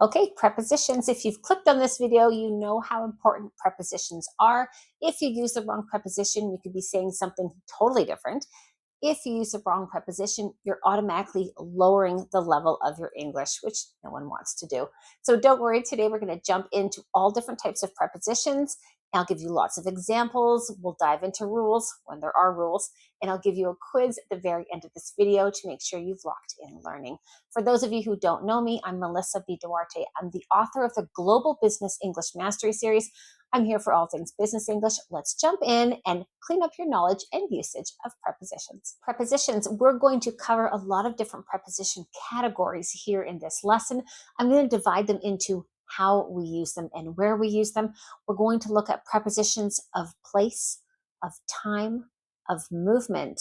Okay, prepositions. If you've clicked on this video, you know how important prepositions are. If you use the wrong preposition, you could be saying something totally different. If you use the wrong preposition, you're automatically lowering the level of your English, which no one wants to do. So don't worry, today we're going to jump into all different types of prepositions. I'll give you lots of examples. We'll dive into rules when there are rules, and I'll give you a quiz at the very end of this video to make sure you've locked in learning. For those of you who don't know me, I'm Melissa B. Duarte. I'm the author of the Global Business English Mastery Series. I'm here for all things business English. Let's jump in and clean up your knowledge and usage of prepositions. Prepositions, we're going to cover a lot of different preposition categories here in this lesson. I'm going to divide them into how we use them and where we use them. We're going to look at prepositions of place, of time, of movement,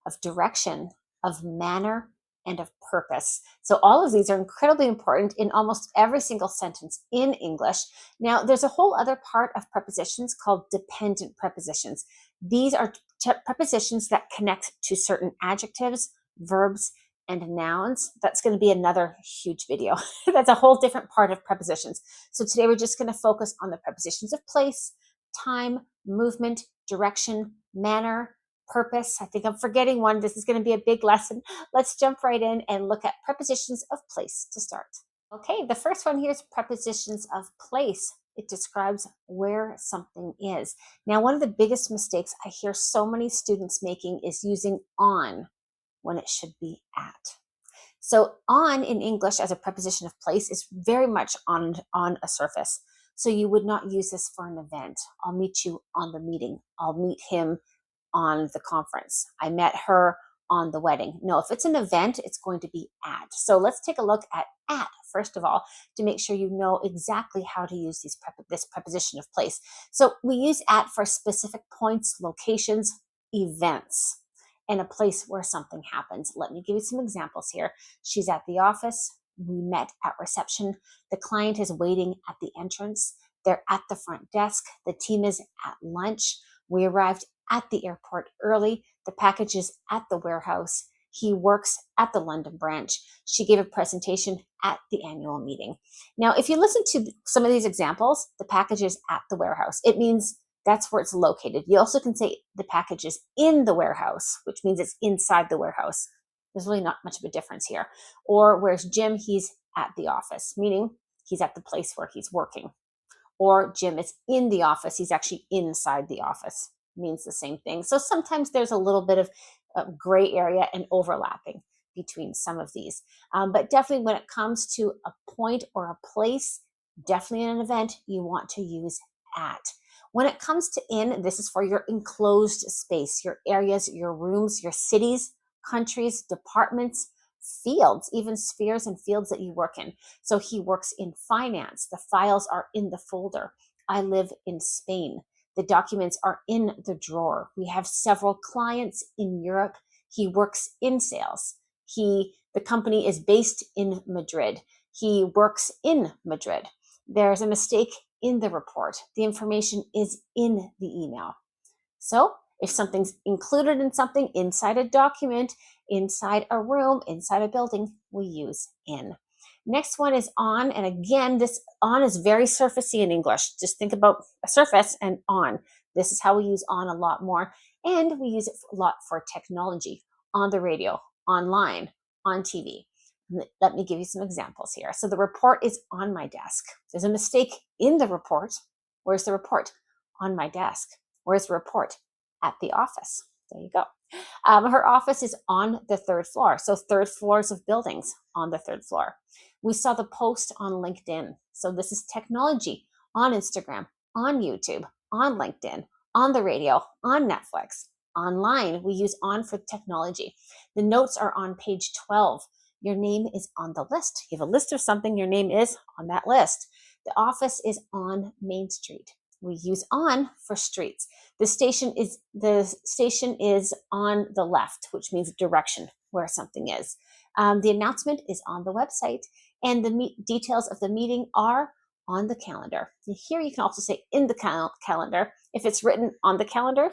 of direction, of manner, and of purpose. So all of these are incredibly important in almost every single sentence in English. Now, there's a whole other part of prepositions called dependent prepositions. These are prepositions that connect to certain adjectives, verbs, and nouns. That's going to be another huge video. That's a whole different part of prepositions. So today we're just going to focus on the prepositions of place, time, movement, direction, manner, purpose. I think I'm forgetting one. This is going to be a big lesson. Let's jump right in and look at prepositions of place to start. Okay, the first one here is prepositions of place. It describes where something is. Now, one of the biggest mistakes I hear so many students making is using on when it should be at. So on in English as a preposition of place is very much on a surface. So you would not use this for an event. I'll meet you on the meeting. I'll meet him on the conference. I met her on the wedding. No, if it's an event, it's going to be at. So let's take a look at first of all, to make sure you know exactly how to use this preposition of place. So we use at for specific points, locations, events, and a place where something happens. Let me give you some examples here. She's at the office. We met at reception. The client is waiting at the entrance. They're at the front desk. The team is at lunch. We arrived at the airport early. The package is at the warehouse. He works at the London branch. She gave a presentation at the annual meeting. Now, if you listen to some of these examples, the package is at the warehouse. It means that's where it's located. You also can say the package is in the warehouse, which means it's inside the warehouse. There's really not much of a difference here. Or where's Jim? He's at the office, meaning he's at the place where he's working. Or Jim is in the office. He's actually inside the office. Means the same thing. So sometimes there's a little bit of gray area and overlapping between some of these. But definitely when it comes to a point or a place, definitely in an event, you want to use at. When it comes to in, this is for your enclosed space, your areas, your rooms, your cities, countries, departments, fields, even spheres and fields that you work in. So he works in finance. The files are in the folder. I live in Spain. The documents are in the drawer. We have several clients in Europe. He works in sales. The company is based in Madrid. He works in Madrid. There's a mistake in the report. The information is in the email. So if something's included in something inside a document, inside a room, inside a building, we use in. Next one is on, and again, this on is very surfacey in English. Just think about a surface and on. This is how we use on a lot more, and we use it a lot for technology, on the radio, online, on TV. Let me give you some examples here. So the report is on my desk. There's a mistake in the report. Where's the report? On my desk. Where's the report? At the office. There you go. Her office is on the third floor. So third floors of buildings on the third floor. We saw the post on LinkedIn. So this is technology on Instagram, on YouTube, on LinkedIn, on the radio, on Netflix, online. We use on for technology. The notes are on page 12. Your name is on the list. You have a list of something, your name is on that list. The office is on Main Street. We use on for streets. The station is on the left, which means direction where something is. The announcement is on the website, and the details of the meeting are on the calendar. And here you can also say in the calendar. If it's written on the calendar,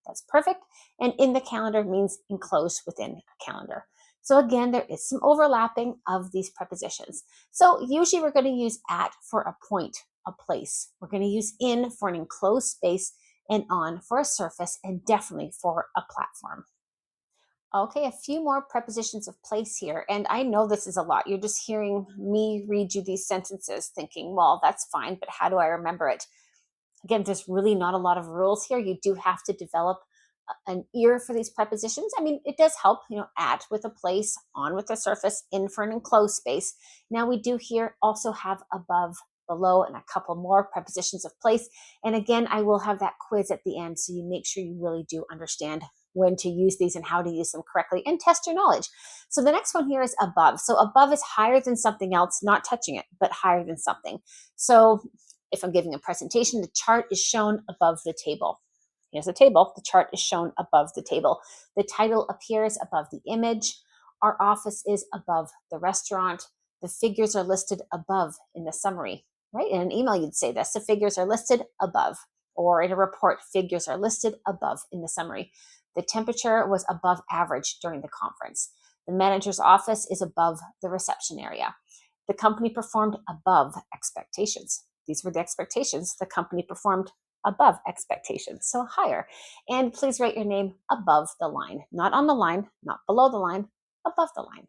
that's perfect. And in the calendar means enclosed within a calendar. So again, there is some overlapping of these prepositions. So usually we're going to use at for a point, a place. We're going to use in for an enclosed space, and on for a surface, and definitely for a platform. Okay, a few more prepositions of place here. And I know this is a lot. You're just hearing me read you these sentences thinking, well, that's fine, but how do I remember it? Again, there's really not a lot of rules here. You do have to develop an ear for these prepositions. I mean, it does help, at with a place, on with a surface, in for an enclosed space. Now we do here also have above, below, and a couple more prepositions of place. And again, I will have that quiz at the end, so you make sure you really do understand when to use these and how to use them correctly and test your knowledge. So the next one here is above. So above is higher than something else, not touching it, but higher than something. So if I'm giving a presentation, the chart is shown above the table. Here's a table. The chart is shown above the table. The title appears above the image. Our office is above the restaurant. The figures are listed above in the summary, right? In an email, you'd say this. The figures are listed above. Or in a report, figures are listed above in the summary. The temperature was above average during the conference. The manager's office is above the reception area. The company performed above expectations. These were the expectations. The company performed above expectations, so higher. And please write your name above the line, not on the line, not below the line, above the line.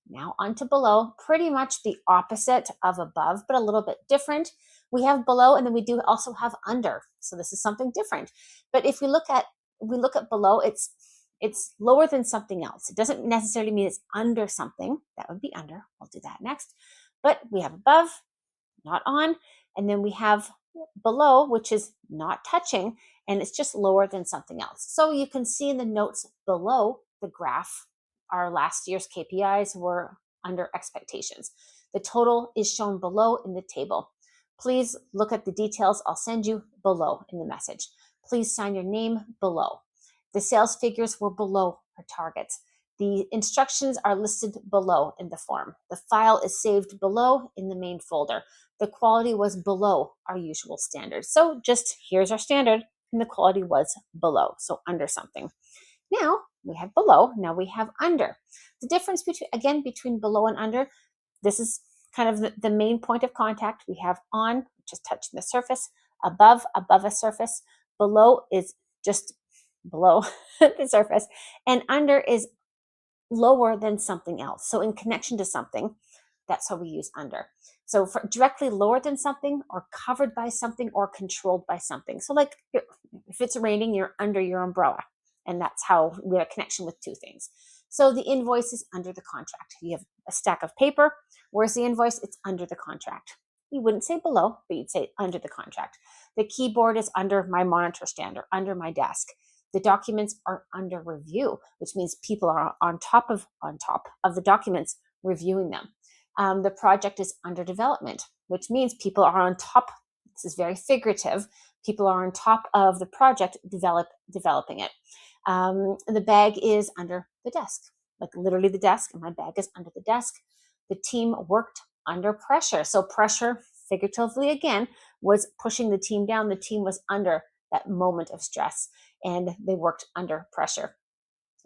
Now on to below, pretty much the opposite of above, but a little bit different. We have below, and then we do also have under. So this is something different. But if we look at below, it's lower than something else. It doesn't necessarily mean it's under something. That would be under. We'll do that next. But we have above, not on, and then we have below, which is not touching, and it's just lower than something else. So you can see in the notes below the graph, our last year's KPIs were under expectations. The total is shown below in the table. Please look at the details I'll send you below in the message. Please sign your name below. The sales figures were below our targets. The instructions are listed below in the form. The file is saved below in the main folder. The quality was below our usual standards. So just here's our standard, and the quality was below, so under something. Now we have below, now we have under. The difference between below and under, this is kind of the main point of contact. We have on, which is touching the surface, above a surface, below is just below the surface, and under is lower than something else. So in connection to something, that's how we use under. So for directly lower than something, or covered by something, or controlled by something. So like if it's raining, you're under your umbrella. And that's how we have a connection with two things. So the invoice is under the contract. You have a stack of paper. Where's the invoice? It's under the contract. You wouldn't say below, but you'd say under the contract. The keyboard is under my monitor stand or under my desk. The documents are under review, which means people are on top of the documents reviewing them. The project is under development, which means people are on top. This is very figurative. People are on top of the project developing it. The bag is under the desk, like literally the desk, and my bag is under the desk. The team worked under pressure. So pressure, figuratively again, was pushing the team down. The team was under that moment of stress, and they worked under pressure.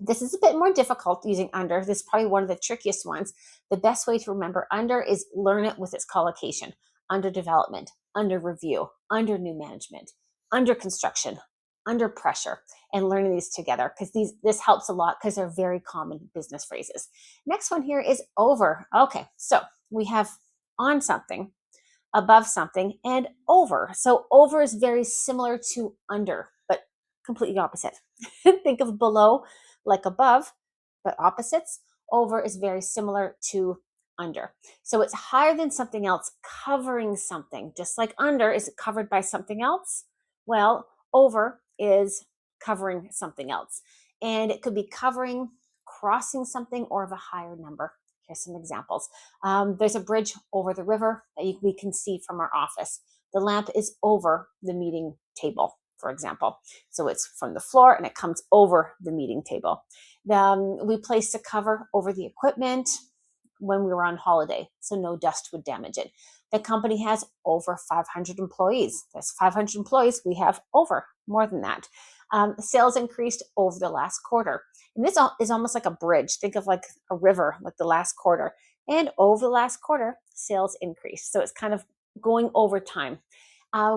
This is a bit more difficult using under. This is probably one of the trickiest ones. The best way to remember under is learn it with its collocation. Under development, under review, under new management, under construction, under pressure, and learning these together, because this helps a lot because they're very common business phrases. Next one here is over. Okay, so we have on something, above something, and over. So over is very similar to under, but completely opposite. Think of below like above, but opposites. Over is very similar to under. So it's higher than something else, covering something. Just like under is covered by something else, well, over is covering something else. And it could be covering, crossing something, or of a higher number. Here's some examples. There's a bridge over the river that we can see from our office. The lamp is over the meeting table, for example. So it's from the floor and it comes over the meeting table. We placed a cover over the equipment when we were on holiday, so no dust would damage it. The company has over 500 employees. There's 500 employees. We have over more than that. Sales increased over the last quarter. And this is almost like a bridge. Think of like a river, like the last quarter. And over the last quarter, sales increased. So it's kind of going over time.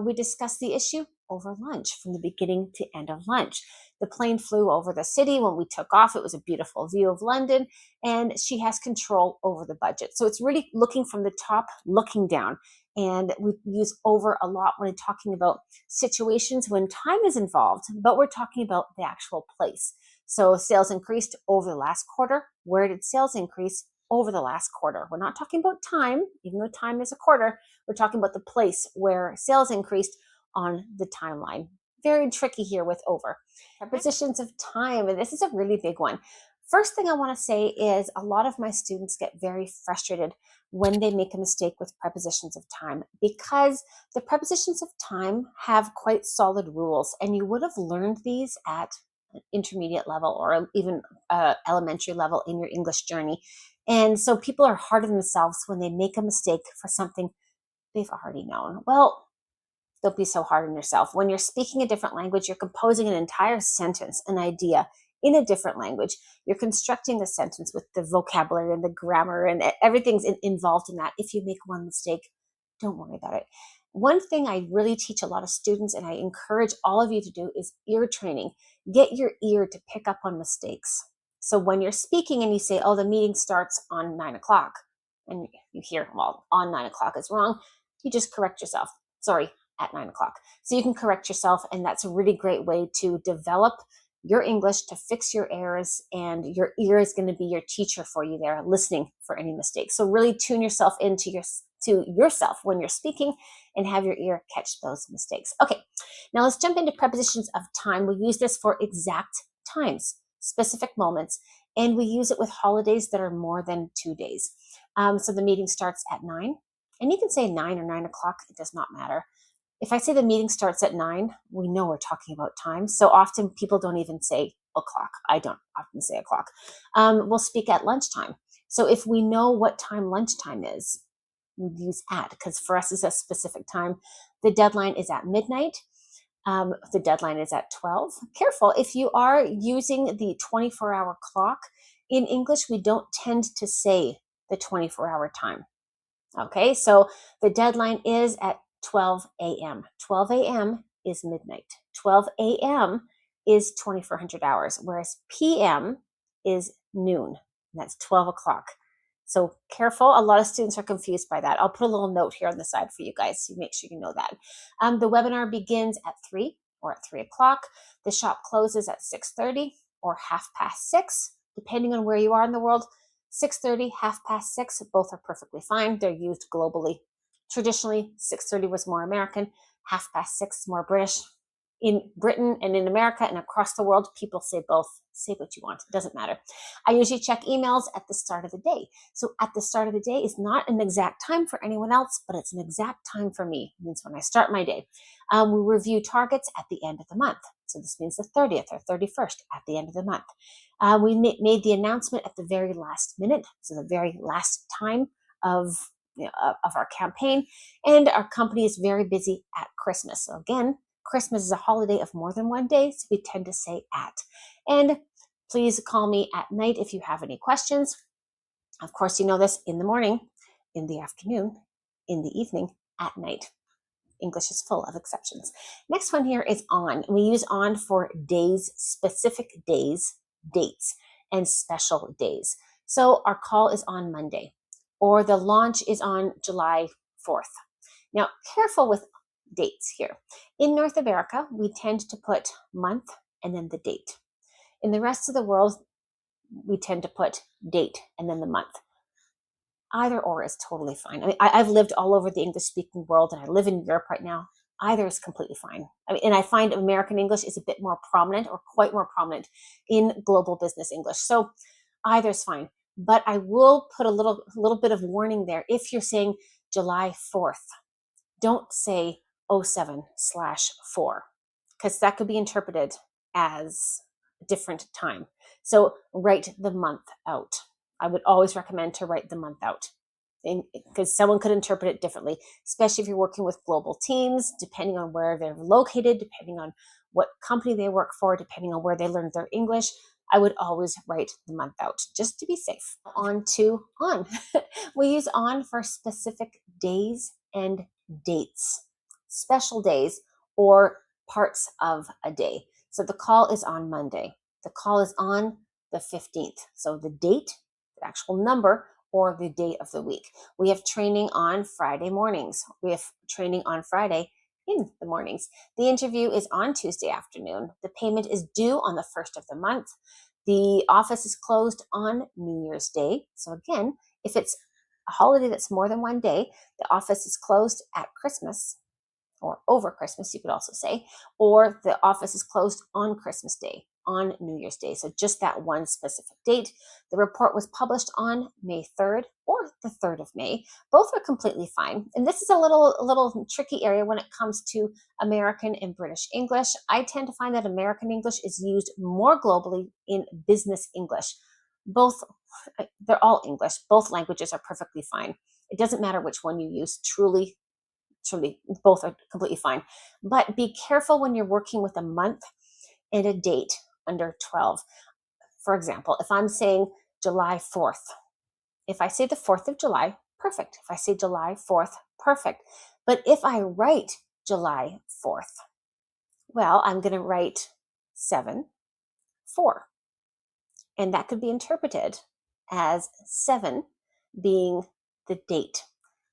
We discussed the issue over lunch, from the beginning to end of lunch. The plane flew over the city. When we took off, it was a beautiful view of London, and she has control over the budget. So it's really looking from the top, looking down. And we use over a lot when talking about situations when time is involved, but we're talking about the actual place. So sales increased over the last quarter. Where did sales increase? Over the last quarter. We're not talking about time, even though time is a quarter. We're talking about the place where sales increased on the timeline. Very tricky here with over. Prepositions of time, and this is a really big one. First thing I want to say is a lot of my students get very frustrated when they make a mistake with prepositions of time, because the prepositions of time have quite solid rules, and you would have learned these at an intermediate level or even elementary level in your English journey. And so people are hard on themselves when they make a mistake for something they've already known. Well, don't be so hard on yourself. When you're speaking a different language, you're composing an entire sentence, an idea in a different language. You're constructing the sentence with the vocabulary and the grammar, and everything's involved in that. If you make one mistake, don't worry about it. One thing I really teach a lot of students, and I encourage all of you to do, is ear training. Get your ear to pick up on mistakes. So when you're speaking and you say, oh, the meeting starts on 9 o'clock, and you hear, well, on 9 o'clock is wrong, you just correct yourself. Sorry, at 9 o'clock. So you can correct yourself, and that's a really great way to develop your English, to fix your errors, and your ear is going to be your teacher for you there, listening for any mistakes. So really tune yourself into yourself when you're speaking, and have your ear catch those mistakes. Okay, now let's jump into prepositions of time. We use this for exact times, specific moments, and we use it with holidays that are more than 2 days. So the meeting starts at 9, and you can say 9 or 9 o'clock, it does not matter. If I say the meeting starts at 9, we know we're talking about time. So often people don't even say o'clock. I don't often say o'clock. We'll speak at lunchtime. So if we know what time lunchtime is, we use at, because for us it's a specific time. The deadline is at midnight. The deadline is at 12. Careful, if you are using the 24-hour clock, in English, we don't tend to say the 24-hour time. Okay, so the deadline is at 12 a.m. 12 a.m. is midnight. 12 a.m. is 2400 hours, whereas p.m. is noon. And that's 12 o'clock. So careful. A lot of students are confused by that. I'll put a little note here on the side for you guys, so you make sure you know that. The webinar begins at 3 or at 3 o'clock. The shop closes at 6:30 or 6:30, depending on where you are in the world. 6:30, 6:30, both are perfectly fine. They're used globally. Traditionally, 6:30 was more American, 6:30 is more British. In Britain and in America and across the world, people say both. Say what you want. It doesn't matter. I usually check emails at the start of the day. So at the start of the day is not an exact time for anyone else, but it's an exact time for me. It means when I start my day. We review targets at the end of the month. So this means the 30th or 31st at the end of the month. We made the announcement at the very last minute, so the very last time of our campaign. And our company is very busy at Christmas. So again, Christmas is a holiday of more than one day, so we tend to say at. And please call me at night if you have any questions. Of course, you know this: in the morning, in the afternoon, in the evening, at night. English is full of exceptions. Next one here is on. We use on for days, specific days, dates, and special days. So our call is on Monday, or the launch is on July 4th. Now, careful with dates here. In North America, we tend to put month and then the date. In the rest of the world, we tend to put date and then the month. Either or is totally fine. I mean, I've lived all over the English-speaking world, and I live in Europe right now. Either is completely fine. And I find American English is a bit more prominent, or quite more prominent, in global business English. So either is fine. But I will put a little bit of warning there. If you're saying July 4th, don't say 07/4, because that could be interpreted as a different time. So write the month out. I would always recommend to write the month out, because someone could interpret it differently, especially if you're working with global teams, depending on where they're located, depending on what company they work for, depending on where they learned their English, I would always write the month out just to be safe. On to on. We use on for specific days and dates, special days, or parts of a day. So the call is on Monday. The call is on the 15th. So the date, the actual number, or the day of the week. We have training on Friday mornings. We have training on Friday in the mornings. The interview is on Tuesday afternoon. The payment is due on the first of the month. The office is closed on New Year's Day. So again, if it's a holiday that's more than one day, the office is closed at Christmas, or over Christmas, you could also say, or the office is closed on Christmas Day, on New Year's Day. So just that one specific date. The report was published on May 3rd or the 3rd of May. Both are completely fine. And this is a little tricky area when it comes to American and British English. I tend to find that American English is used more globally in business English. Both, they're all English. Both languages are perfectly fine. It doesn't matter which one you use, truly, both are completely fine. But be careful when you're working with a month and a date under 12. For example, if I'm saying July 4th, if I say the 4th of July, perfect. If I say July 4th, perfect. But if I write July 4th, well, I'm going to write 7-4. And that could be interpreted as 7 being the date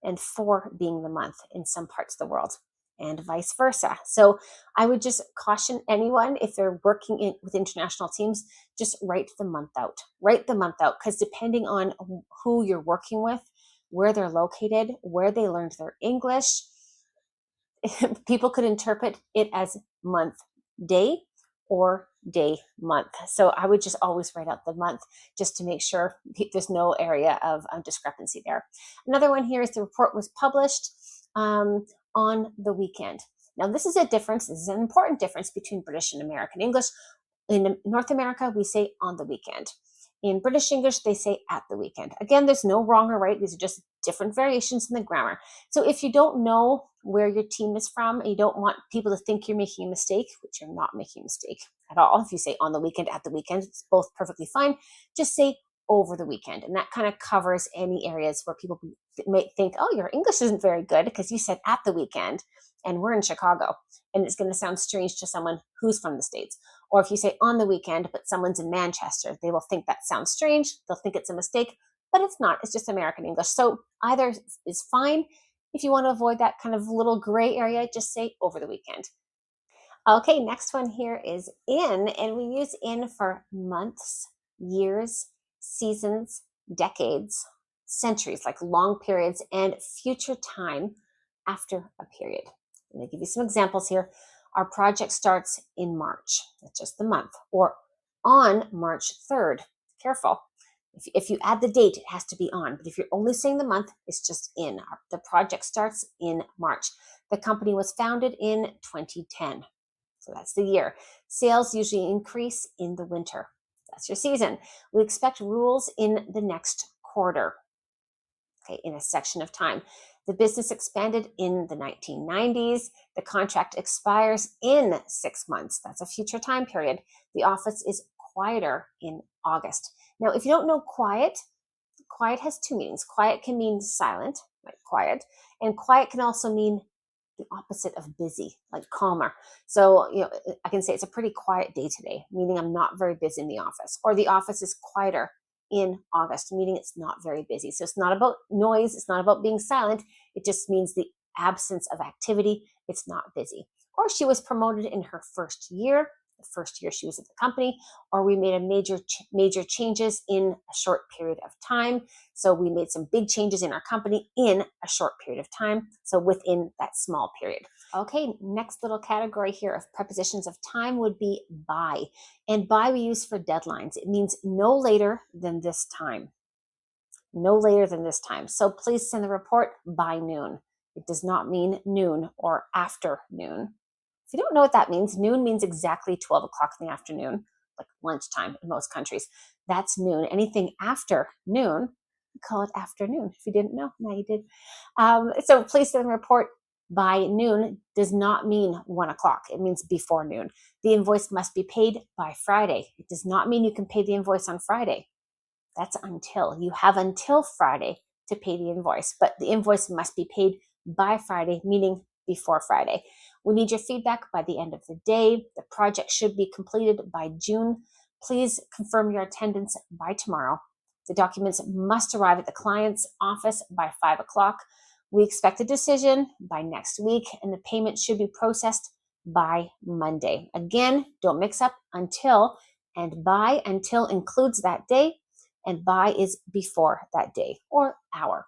and 4 being the month in some parts of the world, and vice versa. So I would just caution anyone, if they're working with international teams, just write the month out. Write the month out, because depending on who you're working with, where they're located, where they learned their English, people could interpret it as month, day, or day, month. So I would just always write out the month, just to make sure there's no area of discrepancy there. Another one here is the report was published on the weekend. Now this is a difference. This is an important difference between British and American English. In North America, we say on the weekend. In British English, they say at the weekend. Again, there's no wrong or right. These are just different variations in the grammar. So if you don't know where your team is from, and you don't want people to think you're making a mistake, which you're not making a mistake at all. If you say on the weekend, at the weekend, it's both perfectly fine. Just say over the weekend. And that kind of covers any areas where people may think, oh, your English isn't very good because you said at the weekend and we're in Chicago. And it's going to sound strange to someone who's from the States. Or if you say on the weekend, but someone's in Manchester, they will think that sounds strange. They'll think it's a mistake, but it's not. It's just American English. So either is fine. If you want to avoid that kind of little gray area, just say over the weekend. Okay, next one here is in, and we use in for months, years, seasons, decades, centuries, like long periods, and future time after a period. Let me give you some examples here. Our project starts in March. That's just the month. Or on March 3rd. Careful. If you add the date, it has to be on. But if you're only saying the month, it's just in. The project starts in March. The company was founded in 2010. So that's the year. Sales usually increase in the winter. That's your season. We expect rules in the next quarter. Okay, in a section of time. The business expanded in the 1990s. The contract expires in 6 months. That's a future time period. The office is quieter in August. Now, if you don't know quiet, quiet has two meanings. Quiet can mean silent, like quiet, and quiet can also mean the opposite of busy, like calmer. So, I can say it's a pretty quiet day today, meaning I'm not very busy in the office, or the office is quieter in August, meaning it's not very busy. So it's not about noise. It's not about being silent. It just means the absence of activity. It's not busy. Or she was promoted in her first year, the first year she was at the company, or we made a major changes in a short period of time. So we made some big changes in our company in a short period of time. So within that small period. Okay, next little category here of prepositions of time would be by. And by we use for deadlines. It means no later than this time. No later than this time. So please send the report by noon. It does not mean noon or after noon. If you don't know what that means, noon means exactly 12 o'clock in the afternoon, like lunchtime in most countries. That's noon. Anything after noon, we call it afternoon. If you didn't know, now you did. So please send the report By noon does not mean 1 o'clock. It means before noon. The invoice must be paid by Friday. It does not mean you can pay the invoice on Friday. That's until. You have until Friday to pay the invoice, but the invoice must be paid by Friday, meaning before Friday. We need your feedback by the end of the day. The project should be completed by June. Please confirm your attendance by tomorrow. The documents must arrive at the client's office by 5 o'clock. We expect a decision by next week, and the payment should be processed by Monday. Again, don't mix up until and by. Until includes that day, and by is before that day or hour.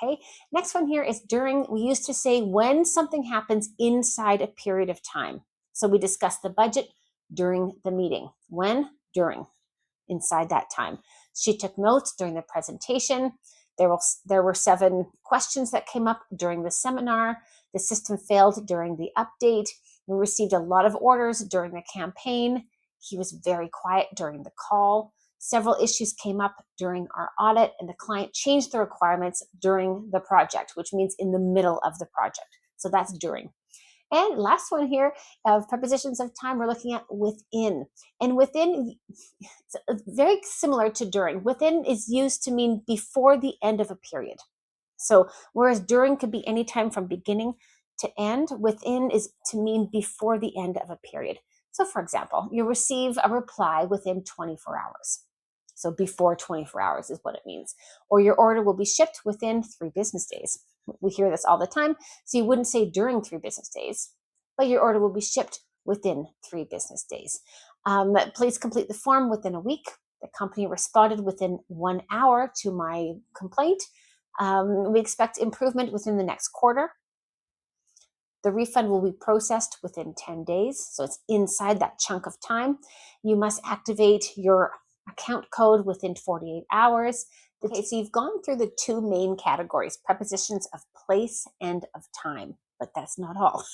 Okay. Next one here is during. We used to say when something happens inside a period of time. So we discussed the budget during the meeting. When? During. Inside that time. She took notes during the presentation. There were 7 questions that came up during the seminar. The system failed during the update. We received a lot of orders during the campaign. He was very quiet during the call. Several issues came up during our audit, and the client changed the requirements during the project, which means in the middle of the project. So that's during. And last one here of prepositions of time, we're looking at within. And within, it's very similar to during. Within is used to mean before the end of a period. So whereas during could be any time from beginning to end, within is to mean before the end of a period. So for example, you receive a reply within 24 hours. So before 24 hours is what it means. Or your order will be shipped within 3 business days. We hear this all the time. So you wouldn't say during 3 business days, but your order will be shipped within 3 business days. Please complete the form within a week. The company responded within 1 hour to my complaint. We expect improvement within the next quarter. The refund will be processed within 10 days. So it's inside that chunk of time. You must activate your account code within 48 hours. Okay, so you've gone through the 2 main categories, prepositions of place and of time, but that's not all.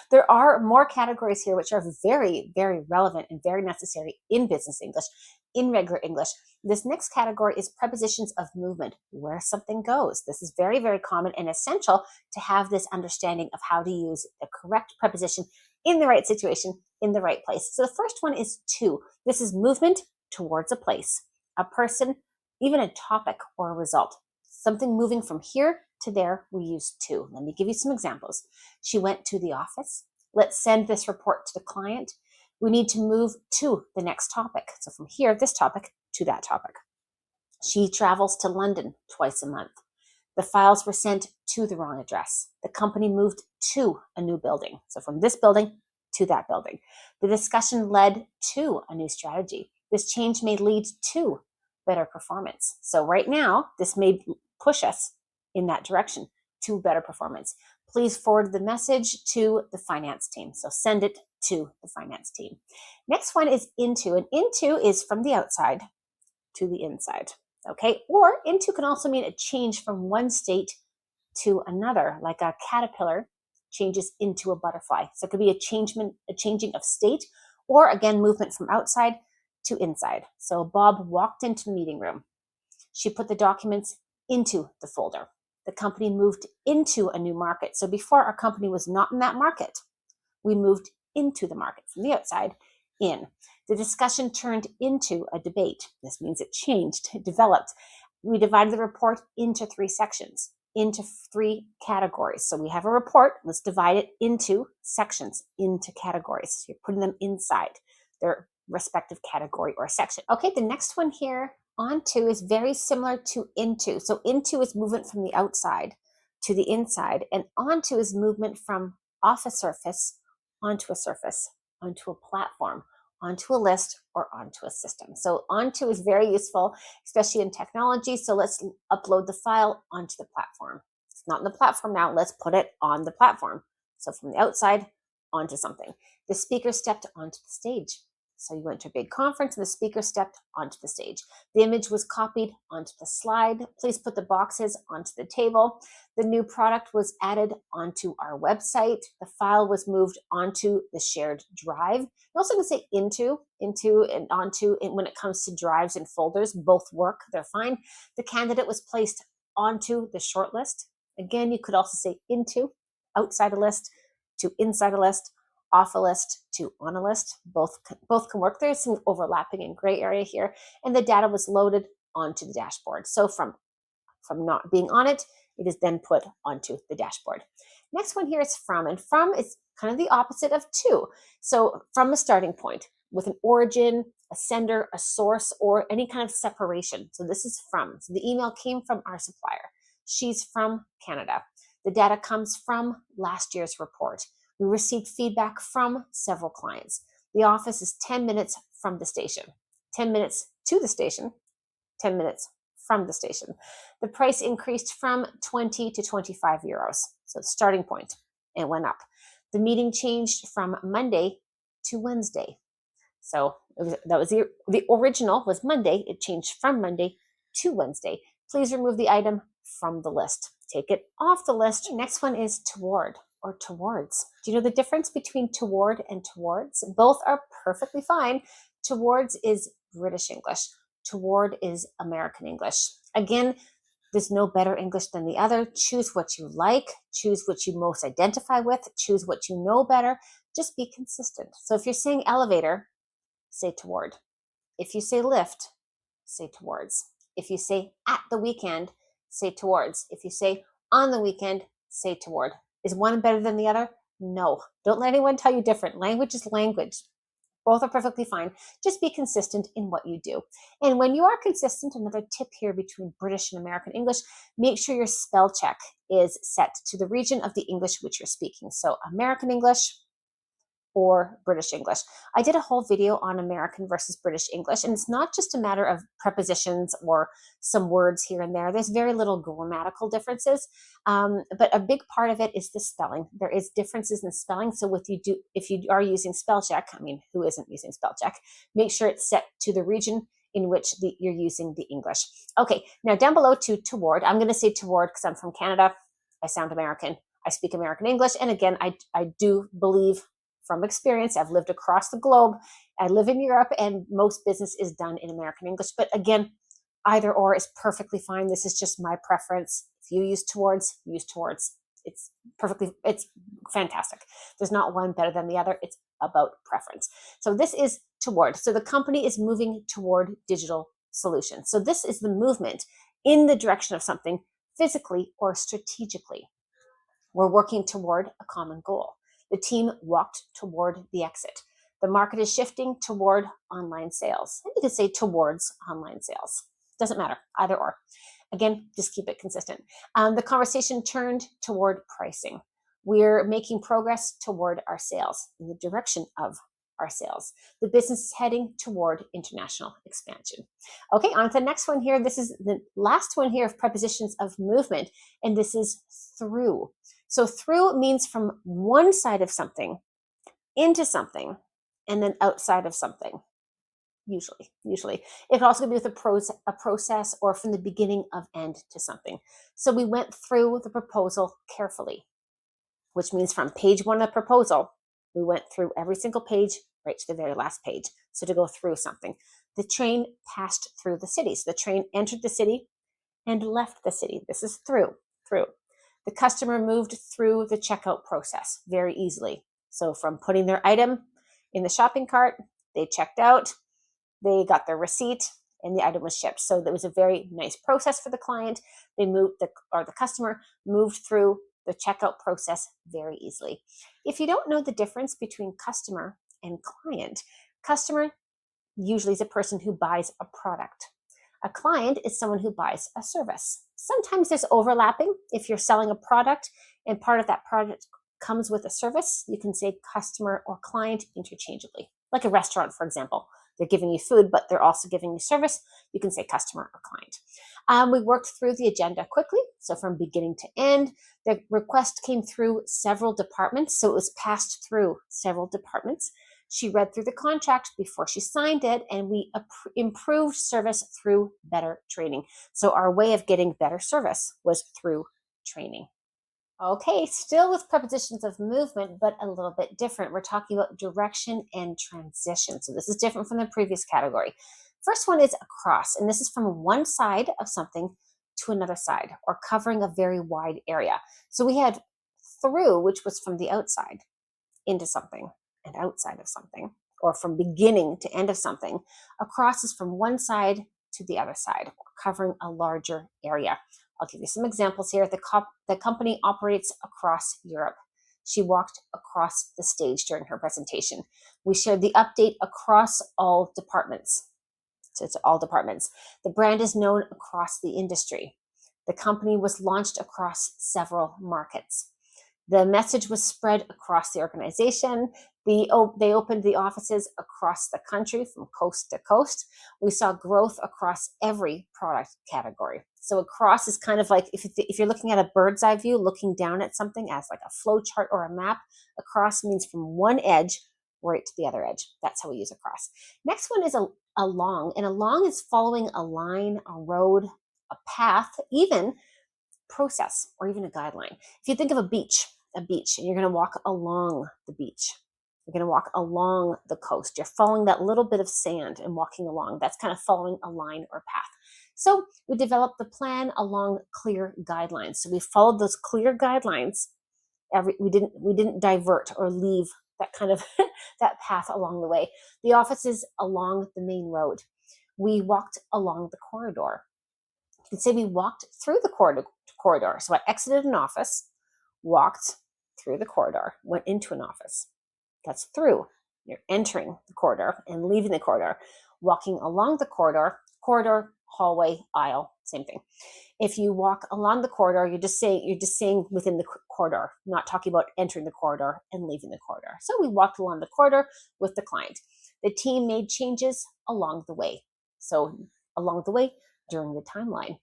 There are more categories here which are very, very relevant and very necessary in business English, in regular English. This next category is prepositions of movement, where something goes. This is very, very common and essential to have this understanding of how to use the correct preposition in the right situation, in the right place. So the first one is to. This is movement towards a place, a person, even a topic or a result. Something moving from here to there, we use to. Let me give you some examples. She went to the office. Let's send this report to the client. We need to move to the next topic. So from here, this topic, to that topic. She travels to London twice a month. The files were sent to the wrong address. The company moved to a new building. So from this building to that building. The discussion led to a new strategy. This change may lead to better performance. So right now, this may push us in that direction to better performance. Please forward the message to the finance team. So send it to the finance team. Next one is into, and into is from the outside to the inside. Okay, or into can also mean a change from one state to another, like a caterpillar changes into a butterfly. So it could be a changing of state, or again, movement from outside to inside. So Bob walked into the meeting room. She put the documents into the folder. The company moved into a new market. So before, our company was not in that market. We moved into the market from the outside in. The discussion turned into a debate. This means it changed, it developed. We divided the report into 3 sections, into 3 categories. So we have a report. Let's divide it into sections, into categories. So you're putting them inside their respective category or section. Okay, the next one here, onto, is very similar to into. So into is movement from the outside to the inside, and onto is movement from off a surface onto a surface, onto a platform, onto a list, or onto a system. So onto is very useful, especially in technology. So let's upload the file onto the platform. It's not on the platform now. Let's put it on the platform. So from the outside onto something. The speaker stepped onto the stage. So you went to a big conference and the speaker stepped onto the stage. The image was copied onto the slide. Please put the boxes onto the table. The new product was added onto our website. The file was moved onto the shared drive. I'm also going to say into and onto, and when it comes to drives and folders, both work. They're fine. The candidate was placed onto the shortlist. Again, you could also say into outside a list to inside a list, off a list to on a list. Both can work. There's some overlapping and gray area here, and the data was loaded onto the dashboard. So from not being on it, it is then put onto the dashboard. Next one here is from, and from is kind of the opposite of to. So from a starting point with an origin, a sender, a source, or any kind of separation. So this is from. So the email came from our supplier. She's from Canada. The data comes from last year's report. We received feedback from several clients. The office is 10 minutes from the station, 10 minutes to the station, 10 minutes from the station. The price increased from 20 to 25 euros. So the starting point, it went up. The meeting changed from Monday to Wednesday. So the original was Monday. It changed from Monday to Wednesday. Please remove the item from the list. Take it off the list. Next one is toward or towards. Do you know the difference between toward and towards? Both are perfectly fine. Towards is British English. Toward is American English. Again, there's no better English than the other. Choose what you like. Choose what you most identify with. Choose what you know better. Just be consistent. So if you're saying elevator, say toward. If you say lift, say towards. If you say at the weekend, say towards. If you say on the weekend, say toward. Is one better than the other? No. Don't let anyone tell you different. Language is language. Both are perfectly fine. Just be consistent in what you do. And when you are consistent, another tip here between British and American English, make sure your spell check is set to the region of the English which you're speaking. So American English or British English. I did a whole video on American versus British English, and it's not just a matter of prepositions or some words here and there. There's very little grammatical differences, but a big part of it is the spelling. There is differences in spelling. So if you are using spell check, I mean, who isn't using spell check? Make sure it's set to the region in which you're using the English. Okay, now down below to toward. I'm going to say toward because I'm from Canada. I sound American. I speak American English. And again, I do believe from experience, I've lived across the globe. I live in Europe and most business is done in American English. But again, either or is perfectly fine. This is just my preference. If you use towards, use towards. It's fantastic. There's not one better than the other. It's about preference. So this is toward. So the company is moving toward digital solutions. So this is the movement in the direction of something physically or strategically. We're working toward a common goal. The team walked toward the exit. The market is shifting toward online sales. And you could say towards online sales. Doesn't matter, either or. Again, just keep it consistent. The conversation turned toward pricing. We're making progress toward our sales, in the direction of our sales. The business is heading toward international expansion. Okay, on to the next one here. This is the last one here of prepositions of movement, and this is through. So through means from one side of something into something and then outside of something. Usually. It can also be with a process or from the beginning of end to something. So we went through the proposal carefully, which means from page one of the proposal, we went through every single page right to the very last page. So to go through something. The train passed through the city. So the train entered the city and left the city. This is through. The customer moved through the checkout process very easily. So from putting their item in the shopping cart, they checked out, they got their receipt, and the item was shipped. So that was a very nice process for the client. The customer moved through the checkout process very easily. If you don't know the difference between customer and client, customer usually is a person who buys a product. A client is someone who buys a service. Sometimes there's overlapping. If you're selling a product and part of that product comes with a service, you can say customer or client interchangeably. Like a restaurant, for example. They're giving you food, but they're also giving you service. You can say customer or client. We worked through the agenda quickly. So from beginning to end, the request came through several departments. So it was passed through several departments. She read through the contract before she signed it, and we improved service through better training. So our way of getting better service was through training. Okay, still with prepositions of movement, but a little bit different. We're talking about direction and transition. So this is different from the previous category. First one is across, and this is from one side of something to another side, or covering a very wide area. So we had through, which was from the outside into something and outside of something, or from beginning to end of something. Across is from one side to the other side, covering a larger area. I'll give you some examples here. The company operates across Europe. She walked across the stage during her presentation. We shared the update across all departments. So it's all departments. The brand is known across the industry. The company was launched across several markets. The message was spread across the organization. They opened the offices across the country from coast to coast. We saw growth across every product category. So across is kind of like if you're looking at a bird's eye view, looking down at something as like a flow chart or a map, across means from one edge right to the other edge. That's how we use across. Next one is along, and along is following a line, a road, a path, even process, or even a guideline. If you think of a beach, and you're going to walk along the beach. You're going to walk along the coast. You're following that little bit of sand and walking along. That's kind of following a line or path. So we developed the plan along clear guidelines. So we followed those clear guidelines. We didn't divert or leave that kind of that path along the way. The office is along the main road. We walked along the corridor. You can say we walked through the corridor. So I exited an office, walked through the corridor, went into an office. That's through. You're entering the corridor and leaving the corridor. Walking along the corridor, hallway, aisle, same thing. If you walk along the corridor, you're just saying within the corridor, not talking about entering the corridor and leaving the corridor. So we walked along the corridor with the client. The team made changes along the way. So along the way during the timeline.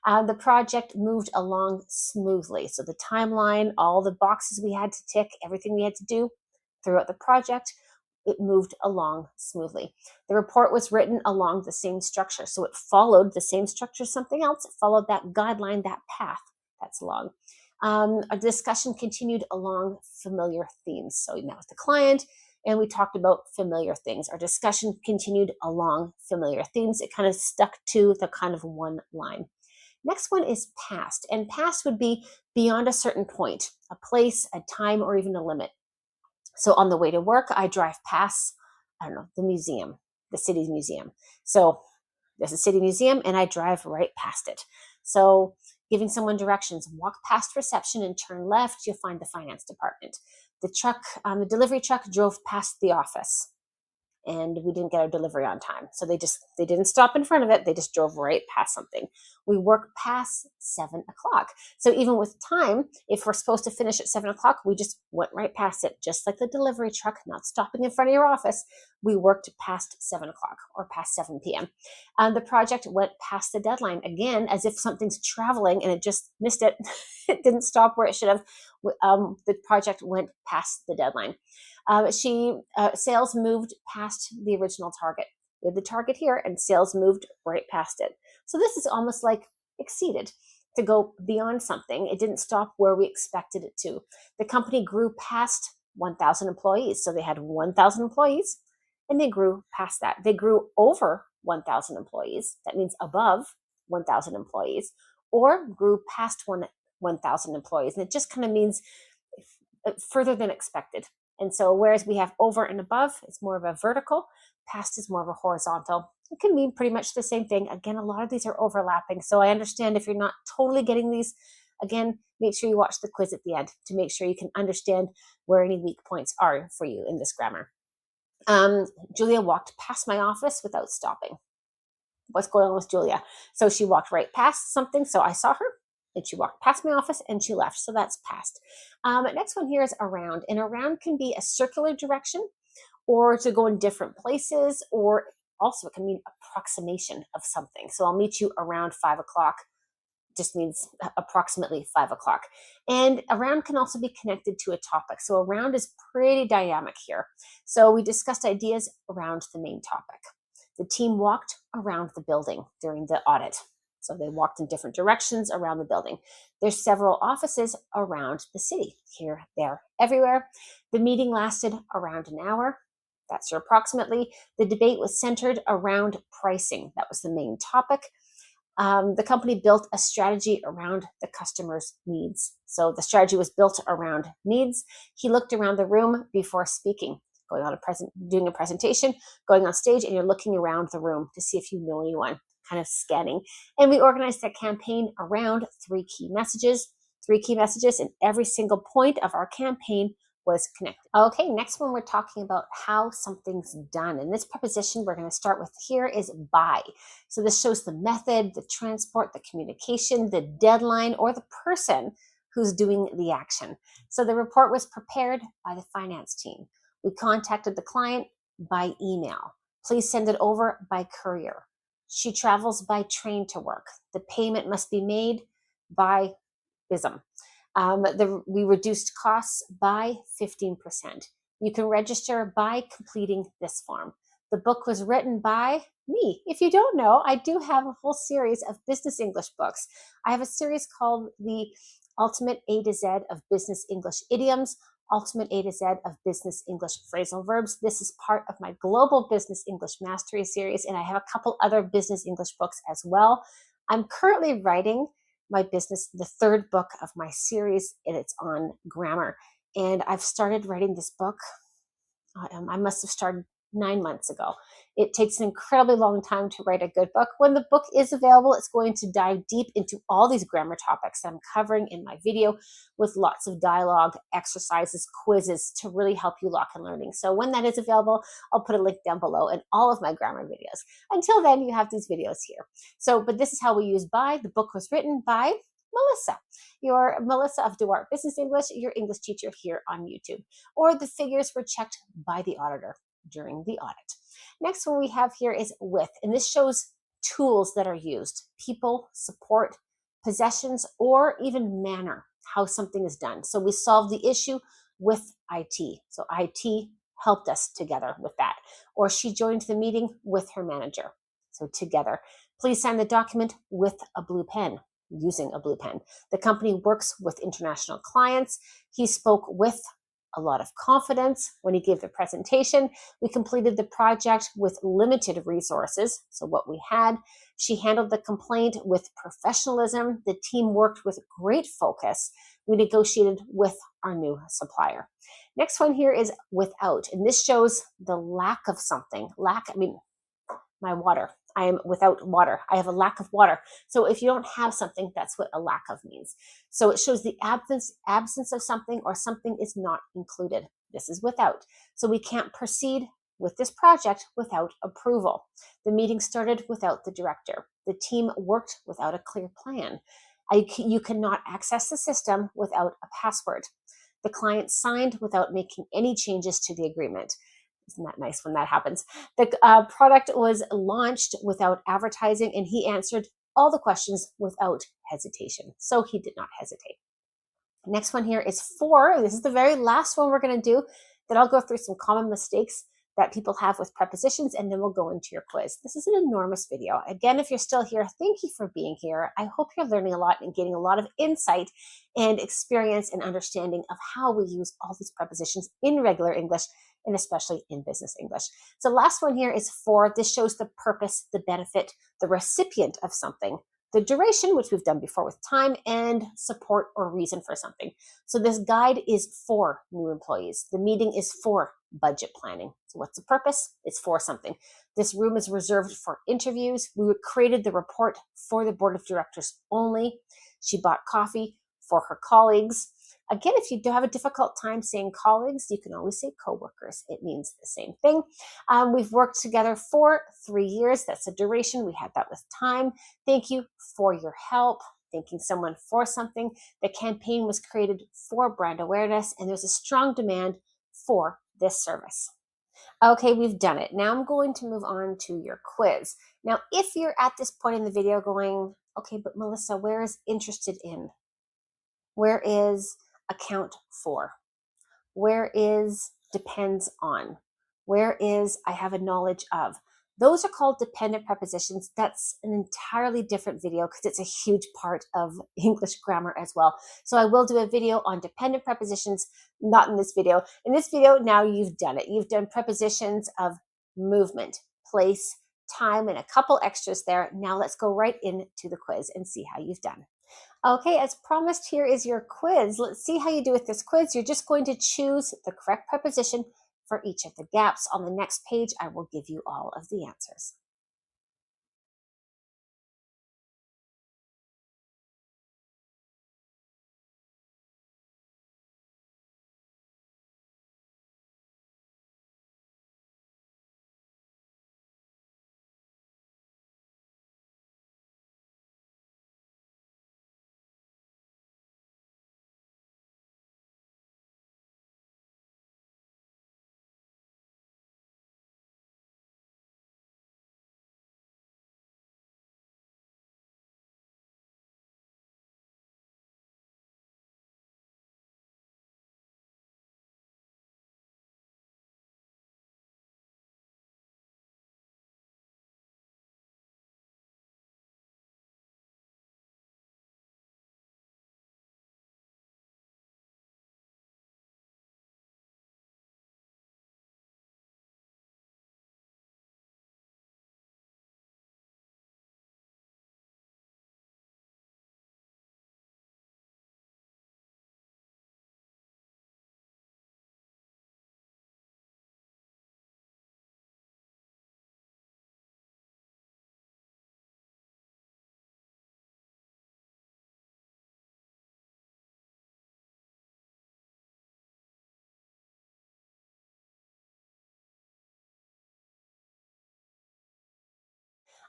The project moved along smoothly. So the timeline, all the boxes we had to tick, everything we had to do throughout the project, it moved along smoothly. The report was written along the same structure. So it followed the same structure, something else. It followed that guideline, that path. That's along. A discussion continued along familiar themes. So we met with the client and we talked about familiar things. Our discussion continued along familiar themes. It kind of stuck to the kind of one line. Next one is past. And past would be beyond a certain point, a place, a time, or even a limit. So on the way to work, I drive past, the museum, the city's museum. So there's a city museum and I drive right past it. So giving someone directions, walk past reception and turn left, you'll find the finance department. The delivery truck drove past the office and we didn't get our delivery on time. So they didn't stop in front of it. They just drove right past something. We worked past 7 o'clock. So even with time, if we're supposed to finish at 7 o'clock, we just went right past it, just like the delivery truck, not stopping in front of your office. We worked past 7 o'clock or past 7 p.m. The project went past the deadline again, as if something's traveling and it just missed it. It didn't stop where it should have. The project went past the deadline. Sales moved past the original target. We had the target here and sales moved right past it. So this is almost like exceeded, to go beyond something. It didn't stop where we expected it to. The company grew past 1,000 employees. So they had 1,000 employees and they grew past that. They grew over 1,000 employees. That means above 1,000 employees, or grew past 1,000 employees. And it just kind of means further than expected. And so whereas we have over and above, it's more of a vertical, past is more of a horizontal. It can mean pretty much the same thing. Again, a lot of these are overlapping. So I understand if you're not totally getting these, again, make sure you watch the quiz at the end to make sure you can understand where any weak points are for you in this grammar. Julia walked past my office without stopping. What's going on with Julia? So she walked right past something. So I saw her. And she walked past my office and she left. So that's past. Next one here is around. And around can be a circular direction or to go in different places, or also it can mean approximation of something. So I'll meet you around 5 o'clock. Just means approximately 5 o'clock. And around can also be connected to a topic. So around is pretty dynamic here. So we discussed ideas around the main topic. The team walked around the building during the audit. So they walked in different directions around the building. There's several offices around the city, here, there, everywhere. The meeting lasted around an hour. That's your approximately. The debate was centered around pricing. That was the main topic. The company built a strategy around the customer's needs. So the strategy was built around needs. He looked around the room before speaking, doing a presentation, going on stage, and you're looking around the room to see if you know anyone, kind of scanning. And we organized that campaign around three key messages, and every single point of our campaign was connected. Okay, next one we're talking about how something's done. And this preposition we're going to start with here is by. So this shows the method, the transport, the communication, the deadline, or the person who's doing the action. So the report was prepared by the finance team. We contacted the client by email. Please send it over by courier. She travels by train to work. The payment must be made by BISM. We reduced costs by 15%. You can register by completing this form. The book was written by me. If you don't know, I do have a whole series of business English books. I have a series called the Ultimate A to Z of Business English Idioms, Ultimate A to Z of Business English Phrasal Verbs. This is part of my Global Business English Mastery series, and I have a couple other business English books as well. I'm currently writing the third book of my series, and it's on grammar. And I've started writing this book. I must have started 9 months ago. It takes an incredibly long time to write a good book. When the book is available, it's going to dive deep into all these grammar topics that I'm covering in my video, with lots of dialogue, exercises, quizzes to really help you lock in learning. So when that is available, I'll put a link down below in all of my grammar videos. Until then, you have these videos here. But this is how we use by. The book was written by Melissa, your Melissa of Duarte Business English, your English teacher here on YouTube. Or the figures were checked by the auditor during the audit. Next one we have here is with, and this shows tools that are used: people, support, possessions, or even manner, how something is done. So we solved the issue with IT. So IT helped us together with that. Or she joined the meeting with her manager. So together. Please sign the document with a blue pen, using a blue pen. The company works with international clients. He spoke with a lot of confidence when he gave the presentation. We completed the project with limited resources, so what we had. She handled the complaint with professionalism. The team worked with great focus. We negotiated with our new supplier. Next one here is without, and this shows the lack of something. My water. I am without water. I have a lack of water. So if you don't have something, that's what a lack of means. So it shows the absence of something, or something is not included. This is without. So we can't proceed with this project without approval. The meeting started without the director. The team worked without a clear plan. You cannot access the system without a password. The client signed without making any changes to the agreement. Isn't that nice when that happens? The product was launched without advertising, and he answered all the questions without hesitation. So he did not hesitate. Next one here is for. This is the very last one we're going to do. Then I'll go through some common mistakes that people have with prepositions, and then we'll go into your quiz. This is an enormous video. Again, if you're still here, thank you for being here. I hope you're learning a lot and getting a lot of insight and experience and understanding of how we use all these prepositions in regular English, and especially in business English. So last one here is for. This shows the purpose, the benefit, the recipient of something, the duration, which we've done before with time, and support or reason for something. So this guide is for new employees. The meeting is for budget planning. So what's the purpose? It's for something. This room is reserved for interviews. We created the report for the board of directors only. She bought coffee for her colleagues. Again, if you do have a difficult time saying colleagues, you can always say coworkers. It means the same thing. We've worked together for 3 years. That's the duration. We had that with time. Thank you for your help. Thanking someone for something. The campaign was created for brand awareness, and there's a strong demand for this service. Okay, we've done it. Now I'm going to move on to your quiz. Now, if you're at this point in the video going, okay, but Melissa, where is interested in? Where is account for? Where is depends on? Where is I have a knowledge of? Those are called dependent prepositions. That's an entirely different video because it's a huge part of English grammar as well. So I will do a video on dependent prepositions, not in this video. In this video, now you've done it. You've done prepositions of movement, place, time and a couple extras there. Now let's go right into the quiz and see how you've done. Okay, as promised, here is your quiz. Let's see how you do with this quiz. You're just going to choose the correct preposition for each of the gaps. On the next page, I will give you all of the answers.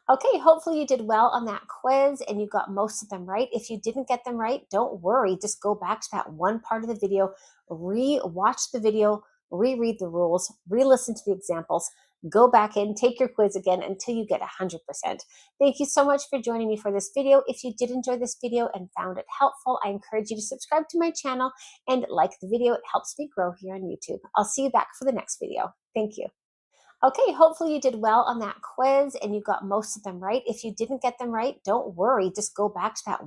Okay, hopefully you did well on that quiz and you got most of them right. If you didn't get them right, don't worry. Just go back to that one part of the video, re-watch the video, reread the rules, re-listen to the examples, go back in, take your quiz again until you get 100%. Thank you so much for joining me for this video. If you did enjoy this video and found it helpful, I encourage you to subscribe to my channel and like the video. It helps me grow here on YouTube. I'll see you back for the next video. Thank you. Okay, hopefully you did well on that quiz and you got most of them right. If you didn't get them right, don't worry. Just go back to that